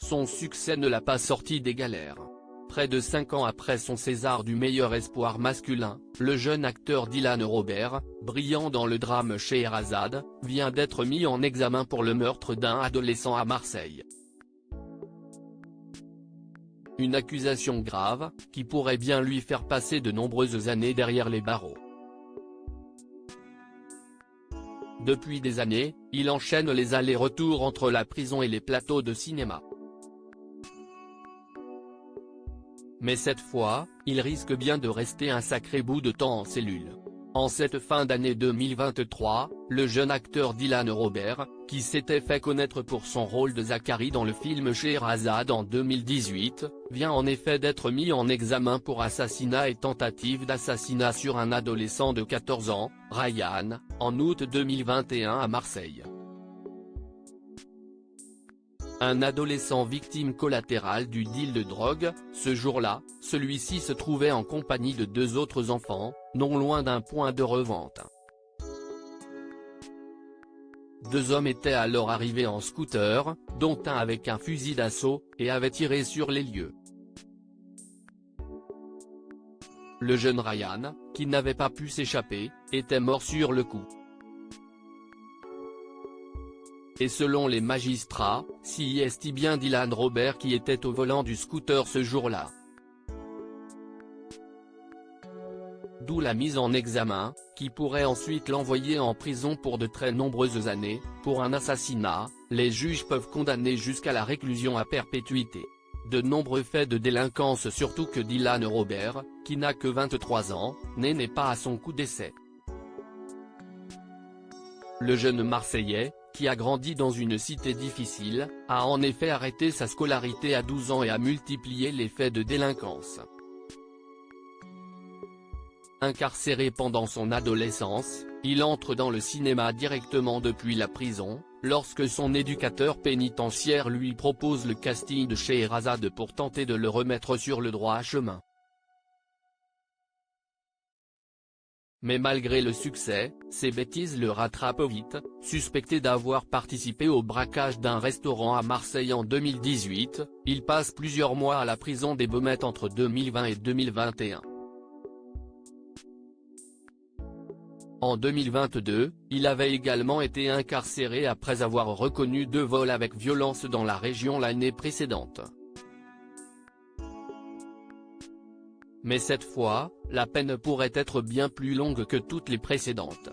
son succès ne l'a pas sorti des galères. Près de 5 ans après son César du meilleur espoir masculin, le jeune acteur Dylan Robert, brillant dans le drame Scheherazade, vient d'être mis en examen pour le meurtre d'un adolescent à Marseille. Une accusation grave, qui pourrait bien lui faire passer de nombreuses années derrière les barreaux. Depuis des années, il enchaîne les allers-retours entre la prison et les plateaux de cinéma. Mais cette fois, il risque bien de rester un sacré bout de temps en cellule. En cette fin d'année 2023, le jeune acteur Dylan Robert, qui s'était fait connaître pour son rôle de Zacharie dans le film Scheherazade en 2018, vient en effet d'être mis en examen pour assassinat et tentative d'assassinat sur un adolescent de 14 ans, Ryan, en août 2021 à Marseille. Un adolescent victime collatérale du deal de drogue, ce jour-là, celui-ci se trouvait en compagnie de 2 autres enfants, non loin d'un point de revente. 2 hommes étaient alors arrivés en scooter, dont un avec un fusil d'assaut, et avaient tiré sur les lieux. Le jeune Ryan, qui n'avait pas pu s'échapper, était mort sur le coup. Et selon les magistrats, c'est bien Dylan Robert qui était au volant du scooter ce jour-là. D'où la mise en examen, qui pourrait ensuite l'envoyer en prison pour de très nombreuses années. Pour un assassinat, les juges peuvent condamner jusqu'à la réclusion à perpétuité. De nombreux faits de délinquance, surtout que Dylan Robert, qui n'a que 23 ans, n'est pas à son coup d'essai. Le jeune Marseillais, qui a grandi dans une cité difficile, a en effet arrêté sa scolarité à 12 ans et a multiplié les faits de délinquance. Incarcéré pendant son adolescence, il entre dans le cinéma directement depuis la prison, lorsque son éducateur pénitentiaire lui propose le casting de Scheherazade pour tenter de le remettre sur le droit chemin. Mais malgré le succès, ses bêtises le rattrapent vite. Suspecté d'avoir participé au braquage d'un restaurant à Marseille en 2018, il passe plusieurs mois à la prison des Baumettes entre 2020 et 2021. En 2022, il avait également été incarcéré après avoir reconnu 2 vols avec violence dans la région l'année précédente. Mais cette fois, la peine pourrait être bien plus longue que toutes les précédentes.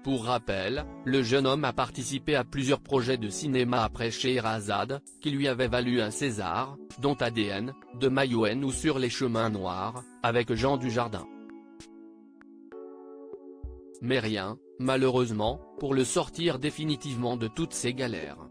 Pour rappel, le jeune homme a participé à plusieurs projets de cinéma après Scheherazade, qui lui avait valu un César, dont ADN, de Mayouen ou Sur les chemins noirs, avec Jean Dujardin. Mais rien, malheureusement, pour le sortir définitivement de toutes ces galères.